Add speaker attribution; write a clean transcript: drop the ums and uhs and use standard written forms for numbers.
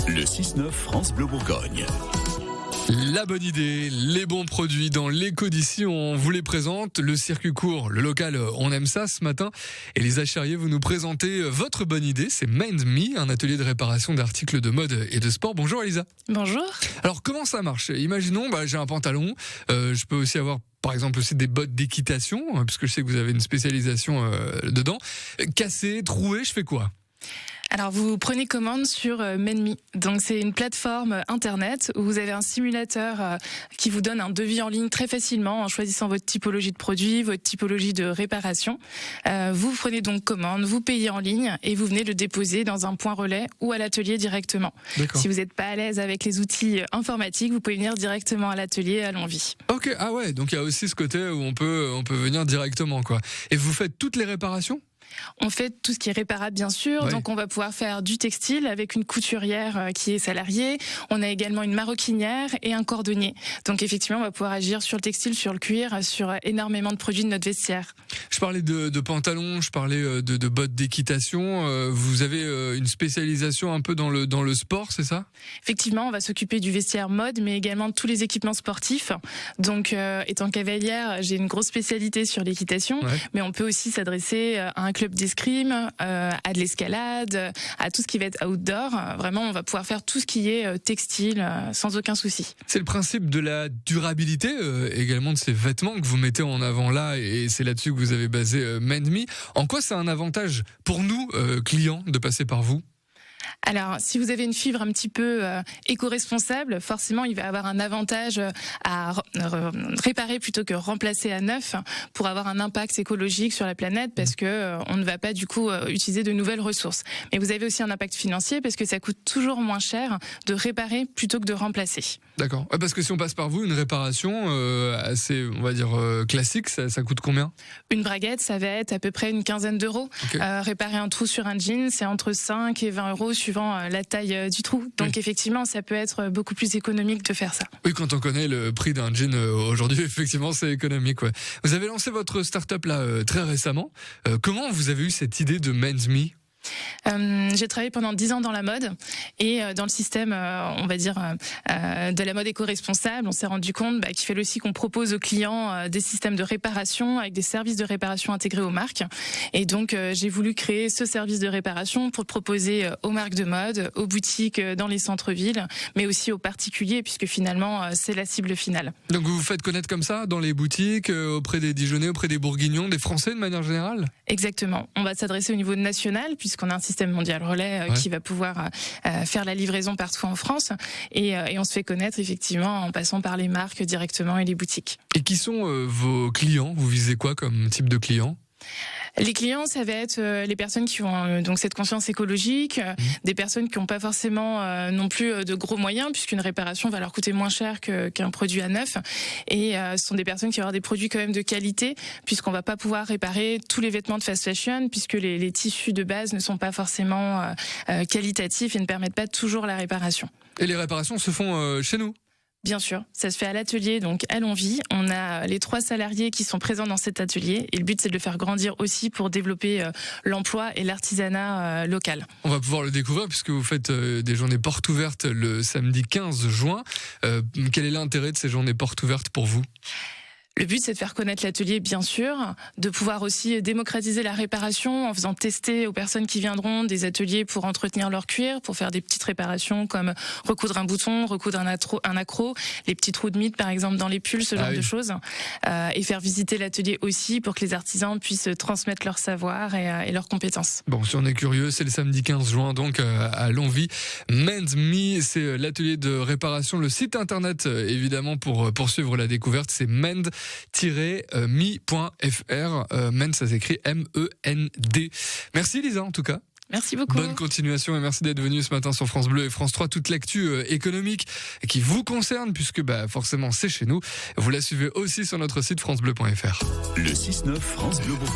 Speaker 1: Le 6-9 France Bleu Bourgogne.
Speaker 2: La bonne idée, les bons produits dans l'éco d'ici, on vous les présente. Le circuit court, le local, on aime ça ce matin. Elisa Charrier, vous nous présentez votre bonne idée, c'est Mend Me, un atelier de réparation d'articles de mode et de sport. Bonjour Elisa.
Speaker 3: Bonjour.
Speaker 2: Alors comment ça marche ? Imaginons, j'ai un pantalon, je peux aussi avoir par exemple aussi des bottes d'équitation, puisque je sais que vous avez une spécialisation dedans. Cassé, troué, je fais quoi ?
Speaker 3: Alors vous prenez commande sur Mend Me. Donc c'est une plateforme internet où vous avez un simulateur qui vous donne un devis en ligne très facilement en choisissant votre typologie de produit, votre typologie de réparation. Vous prenez donc commande, vous payez en ligne et vous venez le déposer dans un point relais ou à l'atelier directement.
Speaker 2: D'accord.
Speaker 3: Si vous n'êtes pas à l'aise avec les outils informatiques, vous pouvez venir directement à l'atelier à Longwy.
Speaker 2: Ok, ah ouais, donc il y a aussi ce côté où on peut venir directement quoi. Et vous faites toutes les réparations ?
Speaker 3: On fait tout ce qui est réparable, bien sûr.
Speaker 2: Ouais.
Speaker 3: Donc, on va pouvoir faire du textile avec une couturière qui est salariée. On a également une maroquinière et un cordonnier. Donc, effectivement, on va pouvoir agir sur le textile, sur le cuir, sur énormément de produits de notre vestiaire.
Speaker 2: Je parlais de pantalons, je parlais de bottes d'équitation. Vous avez une spécialisation un peu dans le sport, c'est ça ?
Speaker 3: Effectivement, on va s'occuper du vestiaire mode, mais également de tous les équipements sportifs. Donc, étant cavalière, j'ai une grosse spécialité sur l'équitation,
Speaker 2: Ouais.
Speaker 3: mais on peut aussi s'adresser à un club d'escrime, à de l'escalade, à tout ce qui va être outdoor. Vraiment, on va pouvoir faire tout ce qui est textile sans aucun souci.
Speaker 2: C'est le principe de la durabilité également de ces vêtements que vous mettez en avant là, et c'est là-dessus que vous avez basé Mend Me. En quoi c'est un avantage pour nous, clients, de passer par vous ?
Speaker 3: Alors, si vous avez une fibre un petit peu éco-responsable, forcément, il va avoir un avantage à réparer plutôt que remplacer à neuf pour avoir un impact écologique sur la planète parce que on ne va pas du coup utiliser de nouvelles ressources. Mais vous avez aussi un impact financier parce que ça coûte toujours moins cher de réparer plutôt que de remplacer.
Speaker 2: D'accord. Parce que si on passe par vous, une réparation assez, on va dire, classique, ça coûte combien ?
Speaker 3: Une braguette, ça va être à peu près une quinzaine d'euros.
Speaker 2: Ok.
Speaker 3: Réparer un trou sur un jean, c'est entre 5 et 20 euros suivant la taille du trou. Donc
Speaker 2: Oui.
Speaker 3: Effectivement, ça peut être beaucoup plus économique de faire ça.
Speaker 2: Oui, quand on connaît le prix d'un jean aujourd'hui, effectivement, c'est économique. Ouais. Vous avez lancé votre start-up là très récemment. Comment vous avez eu cette idée de Mend Me ?
Speaker 3: J'ai travaillé pendant 10 ans dans la mode et dans le système, on va dire, de la mode éco-responsable, on s'est rendu compte qu'il fallait aussi qu'on propose aux clients des systèmes de réparation avec des services de réparation intégrés aux marques. Et donc, j'ai voulu créer ce service de réparation pour le proposer aux marques de mode, aux boutiques dans les centres-villes, mais aussi aux particuliers, puisque finalement, c'est la cible finale.
Speaker 2: Donc vous vous faites connaître comme ça dans les boutiques, auprès des Dijonnais, auprès des Bourguignons, des Français de manière générale ?
Speaker 3: Exactement. On va s'adresser au niveau national, puisqu'on a un système mondial relais qui va pouvoir faire la livraison partout en France. Et on se fait connaître effectivement en passant par les marques directement et les boutiques.
Speaker 2: Et qui sont vos clients ? Vous visez quoi comme type de clients ?
Speaker 3: Les clients, ça va être les personnes qui ont donc cette conscience écologique, des personnes qui n'ont pas forcément non plus de gros moyens, puisqu'une réparation va leur coûter moins cher qu'un produit à neuf. Et ce sont des personnes qui vont avoir des produits quand même de qualité, puisqu'on va pas pouvoir réparer tous les vêtements de fast fashion, puisque les tissus de base ne sont pas forcément qualitatifs et ne permettent pas toujours la réparation.
Speaker 2: Et les réparations se font chez nous ?
Speaker 3: Bien sûr, ça se fait à l'atelier, donc à Longwy. On a les 3 salariés qui sont présents dans cet atelier et le but c'est de le faire grandir aussi pour développer l'emploi et l'artisanat local.
Speaker 2: On va pouvoir le découvrir puisque vous faites des journées portes ouvertes le samedi 15 juin. Quel est l'intérêt de ces journées portes ouvertes pour vous ?
Speaker 3: Le but, c'est de faire connaître l'atelier, bien sûr, de pouvoir aussi démocratiser la réparation en faisant tester aux personnes qui viendront des ateliers pour entretenir leur cuir, pour faire des petites réparations comme recoudre un bouton, recoudre un accroc, les petits trous de mythe, par exemple, dans les pulls, ce genre de choses. Et faire visiter l'atelier aussi pour que les artisans puissent transmettre leur savoir et leurs compétences.
Speaker 2: Bon, si on est curieux, c'est le samedi 15 juin, donc à Longwy. Mend Me, c'est l'atelier de réparation. Le site internet, évidemment, pour poursuivre la découverte, c'est mend-me.fr. Mend, ça s'écrit M-E-N-D. Merci Lisa, en tout cas.
Speaker 3: Merci beaucoup.
Speaker 2: Bonne continuation et merci d'être venu ce matin sur France Bleu et France 3. Toute l'actu économique qui vous concerne, puisque forcément c'est chez nous. Vous la suivez aussi sur notre site francebleu.fr.
Speaker 1: Le 6-9 France Bleu Bourgogne.